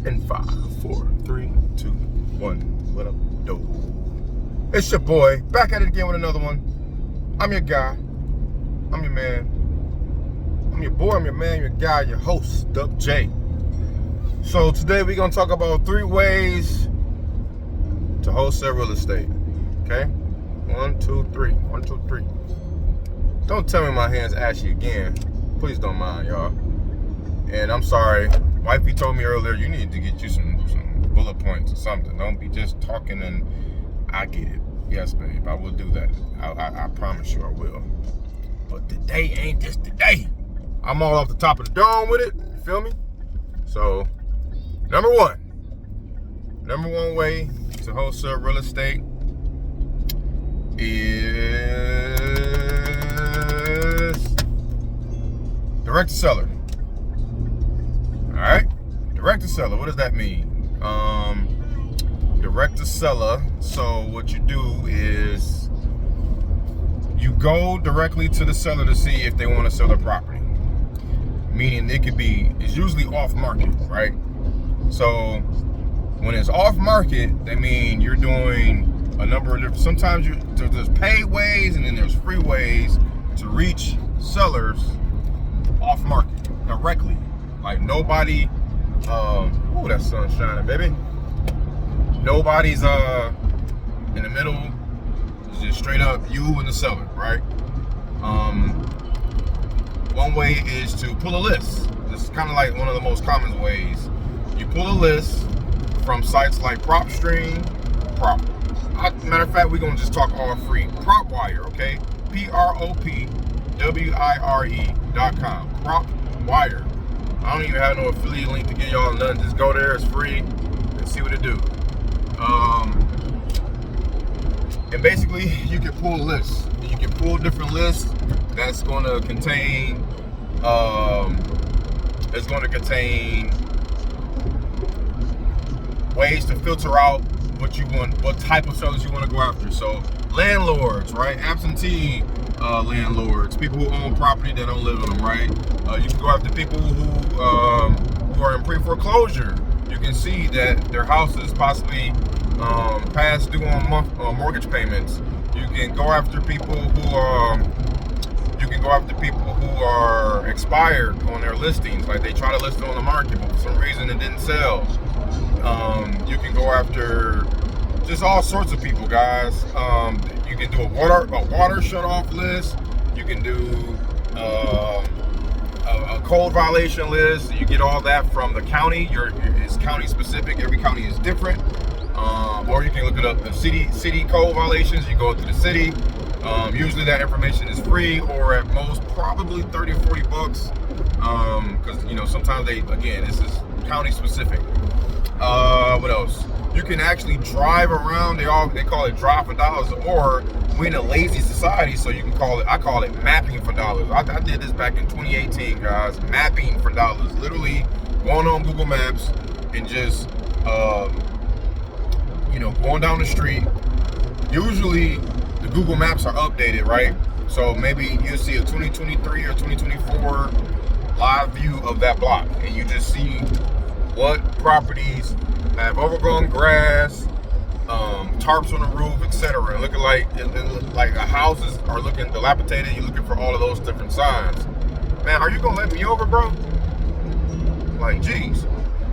In 5, 4, 3, 2, 1. What up, doe? It's your boy, back at it again with another one. I'm your guy. I'm your man. I'm your boy, I'm your man, your guy, your host, Dub J. So today we're gonna talk about 3 ways to wholesale real estate. Okay? 1, 2, 3. 1, 2, 3. Don't tell me my hand's ashy again. Please don't mind, y'all. And I'm sorry, wifey told me earlier, you need to get you some bullet points or something. Don't be just talking and I get it. Yes, babe, I will do that. I promise you I will. But today ain't just today. I'm all off the top of the dome with it. You feel me? So, number one way to wholesale real estate is direct to seller. Alright? Direct to seller. What does that mean? Direct to seller. So what you do is you go directly to the seller to see if they want to sell their property. Meaning it's usually off market, right? So when it's off market, that means you're doing a number of different, sometimes there's paid ways and then there's free ways to reach sellers off market directly. Like nobody, ooh, that sun's shining, baby. Nobody's in the middle. It's just straight up you and the seller, right? One way is to pull a list. This is kind of like one of the most common ways. You pull a list from sites like PropStream, matter of fact, we're gonna just talk all free. PropWire, okay? PROPWIRE.com. PropWire. I don't even have no affiliate link to get y'all nothing. Just go there, it's free, and see what it do. And basically, you can pull lists. You can pull different lists that's going to contain, ways to filter out what you want, what type of sellers you want to go after. So landlords, right? Absentee landlords, people who own property that don't live in them, right? You can go after people who are in pre-foreclosure. You can see that their house is possibly past due on mortgage payments. You can go after people who are expired on their listings, like they try to list it on the market, but for some reason it didn't sell. You can go after just all sorts of people, guys. You can do a water shut off list. You can do a code violation list. You get all that from the county. It's county specific. Every county is different. Or you can look it up, the city code violations. You go to the city. Usually that information is free, or at most probably 30, 40 bucks. Because sometimes this is county specific. What else? You can actually drive around. They call it drive for dollars, or we're in a lazy society, so you can I call it mapping for dollars. I did this back in 2018, guys. Mapping for dollars. Literally going on Google Maps and just going down the street. Usually the Google Maps are updated, right? So maybe you'll see a 2023 or 2024 live view of that block, and you just see what properties have overgrown grass, tarps on the roof, etc. Looking like the houses are looking dilapidated. You're looking for all of those different signs. Man, are you gonna let me over, bro? Like, geez.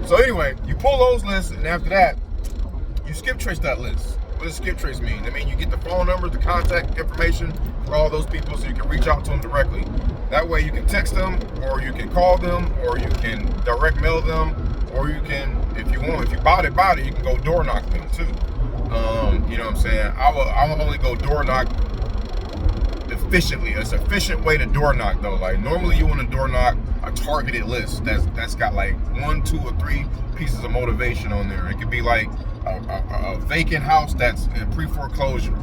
So anyway, you pull those lists, and after that, you skip trace that list. What does skip trace mean? I mean, you get the phone numbers, the contact information for all those people, so you can reach out to them directly. That way, you can text them, or you can call them, or you can direct mail them, or you can, if you bought it, you can go door knock them too. You know what I'm saying? I will only go door knock efficiently. It's an efficient way to door knock though. Like normally you want to door knock a targeted list that's got like 1, 2, or 3 pieces of motivation on there. It could be like a vacant house that's in pre-foreclosure,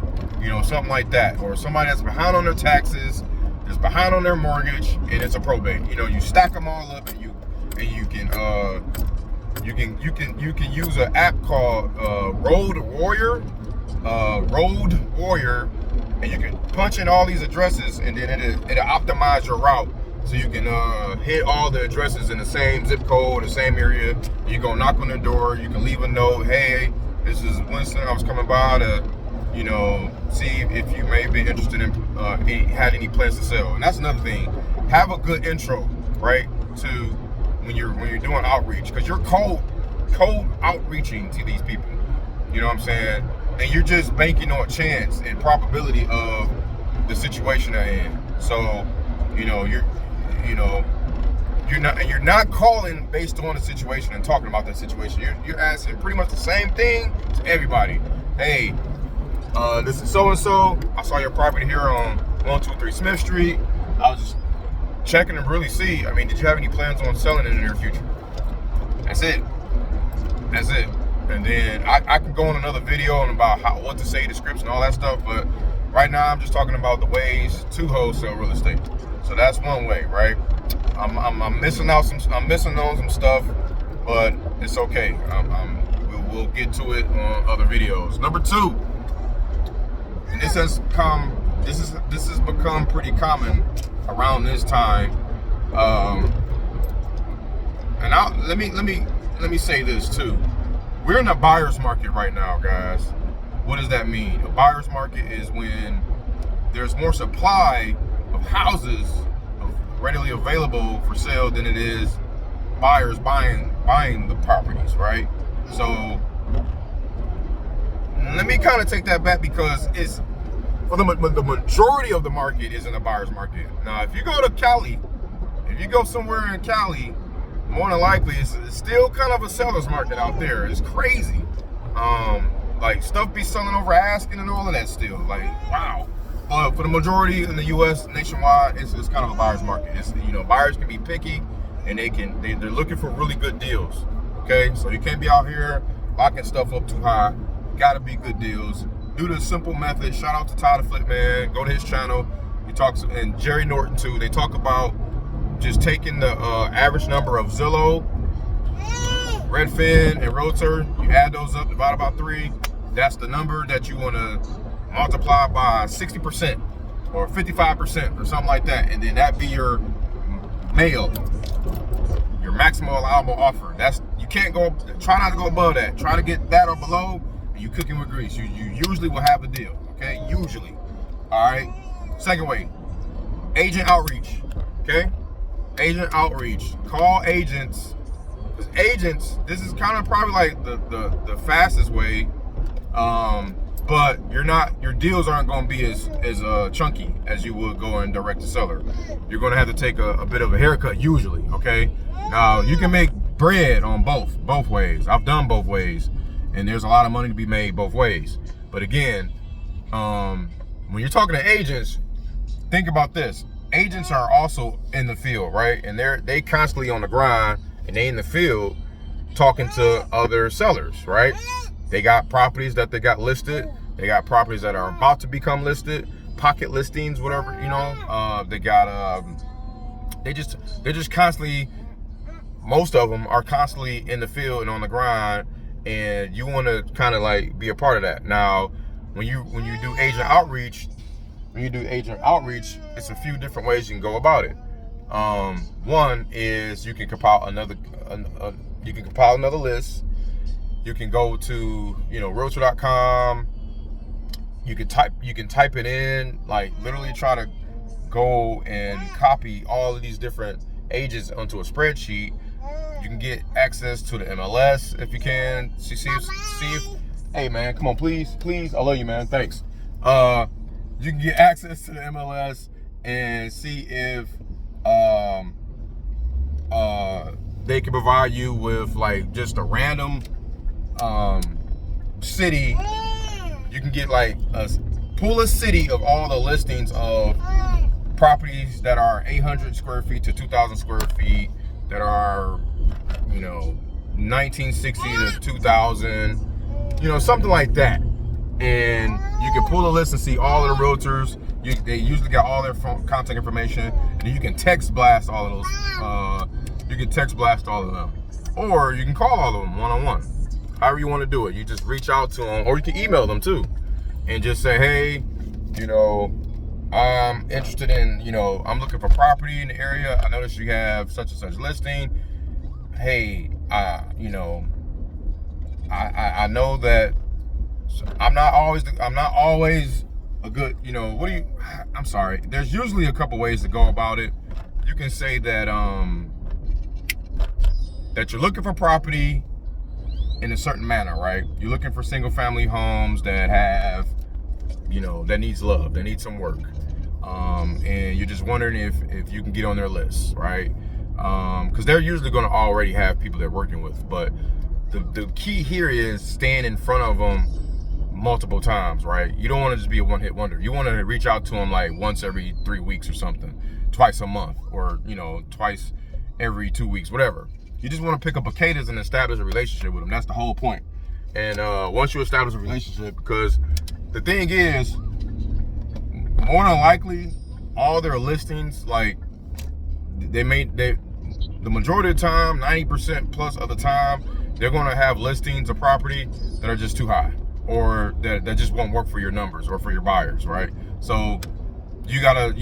something like that, or somebody that's behind on their taxes, that's behind on their mortgage, and it's a probate. You stack them all up, and you can use an app called Road Warrior, and you can punch in all these addresses, and then it'll optimize your route so you can hit all the addresses in the same zip code, the same area, You go knock on their door. You can leave a note. Hey, this is Winston. I was coming by to, you know, see if you may be interested in had any plans to sell. And that's another thing. Have a good intro, right? To when you're doing outreach, because you're cold outreaching to these people. You know what I'm saying? And you're just banking on chance and probability of the situation they're in. So, you know, you're not calling based on the situation and talking about that situation. You're asking pretty much the same thing to everybody. Hey, this is so and so. I saw your property here on 123 Smith Street. I was just checking to really see. I mean, did you have any plans on selling in the near future? That's it. That's it. And then I can go on another video on about what to say, description, all that stuff. But right now, I'm just talking about the ways to wholesale real estate. So that's one way, right? I'm missing out I'm missing on some stuff, but it's okay. We'll get to it on other videos. Number 2, and this has become pretty common around this time. And let me say this too. We're in a buyer's market right now, guys. What does that mean? A buyer's market is when there's more supply of houses readily available for sale than it is buyers buying the properties, right? So let me kind of take that back, because it's the majority of the market is in a buyer's market. Now, if you go to Cali, if you go somewhere in Cali, more than likely it's still kind of a seller's market out there. It's crazy. Like, stuff be selling over asking and all of that still. Like, wow. But for the majority in the U.S. nationwide, it's kind of a buyer's market. It's, you know, buyers can be picky, and they're looking for really good deals. Okay, so you can't be out here locking stuff up too high. Got to be good deals. Do the simple method. Shout out to Tyler Flipman. Go to his channel. He talks, and Jerry Norton too. They talk about just taking the average number of Zillow, Redfin, and Realtor. You add those up, divide by 3. That's the number that you want to multiply by 60% or 55% or something like that, and then that be your maximum allowable offer. That's, you can't go, try not to go above that. Try to get that or below, and you cooking with grease. You usually will have a deal. Okay, usually. All right. Second way, agent outreach. Okay, agent outreach. Call agents. Because agents, this is kind of probably like the fastest way. But your deals aren't going to be as chunky as you would going direct to seller. You're going to have to take a bit of a haircut usually, okay? Now, you can make bread on both ways. I've done both ways, and there's a lot of money to be made both ways. But again, when you're talking to agents, think about this. Agents are also in the field, right? And they constantly on the grind, and they in the field talking to other sellers, right? They got properties that they got listed. They got properties that are about to become listed, pocket listings, whatever, you know. They got they're just constantly, most of them are constantly in the field and on the grind, and you want to kind of like be a part of that. Now, when you do agent outreach, it's a few different ways you can go about it. One is you can compile another list. You can go to, you know, realtor.com. You can type it in, like literally try to go and copy all of these different agents onto a spreadsheet. You can get access to the MLS if you can. See if hey man, come on, please, I love you, man, thanks. You can get access to the MLS and see if they can provide you with like just a random city. You can get like pull a city of all the listings of properties that are 800 square feet to 2,000 square feet that are, you know, 1960 to 2000, you know, something like that. And you can pull a list and see all of the realtors. They usually got all their contact information, and you can text blast all of those. Them, or you can call all of them one-on-one. However you want to do it. You just reach out to them, or you can email them too, and just say, hey, you know, I'm interested in, you know, I'm looking for property in the area. I noticed you have such and such listing. Hey, you know, I know that I'm not always a good, you know, I'm sorry. There's usually a couple ways to go about it. You can say that that you're looking for property in a certain manner, right? You're looking for single family homes that have, you know, that needs love, that needs some work. And you're just wondering if you can get on their list, right? Because they're usually going to already have people they're working with. But the key here is staying in front of them multiple times, right? You don't want to just be a one-hit wonder. You want to reach out to them like once every 3 weeks or something, twice a month, or, you know, twice every 2 weeks, whatever. You just want to pick up a cadence and establish a relationship with them. That's the whole point. And once you establish a relationship, because the thing is, more than likely, all their listings, like, the majority of the time, 90% plus of the time, they're going to have listings of property that are just too high, or that just won't work for your numbers or for your buyers, right? So you gotta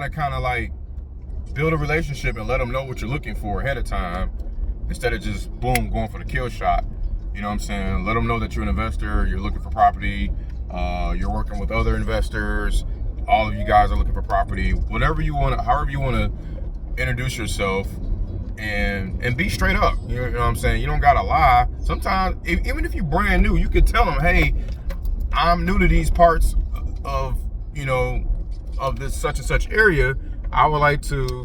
kind of like build a relationship and let them know what you're looking for ahead of time, instead of just boom going for the kill shot. You know what I'm saying? Let them know that you're an investor, you're looking for property, you're working with other investors, all of you guys are looking for property. Whatever you want to, however you want to introduce yourself, and be straight up. You know what I'm saying? You don't gotta lie. Sometimes, even if you're brand new, you could tell them, hey, I'm new to these parts of, you know, of this such and such area. I would like to,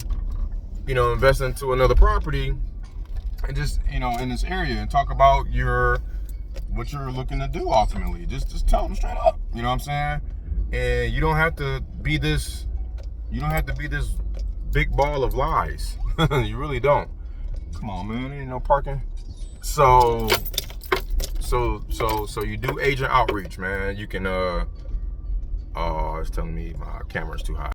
you know, invest into another property, and just, you know, in this area, and talk about what you're looking to do ultimately. Just tell them straight up. You know what I'm saying? And you don't have to be this big ball of lies. You really don't. Come on, man, there ain't no parking. So you do agent outreach, man. You can it's telling me my camera's too high.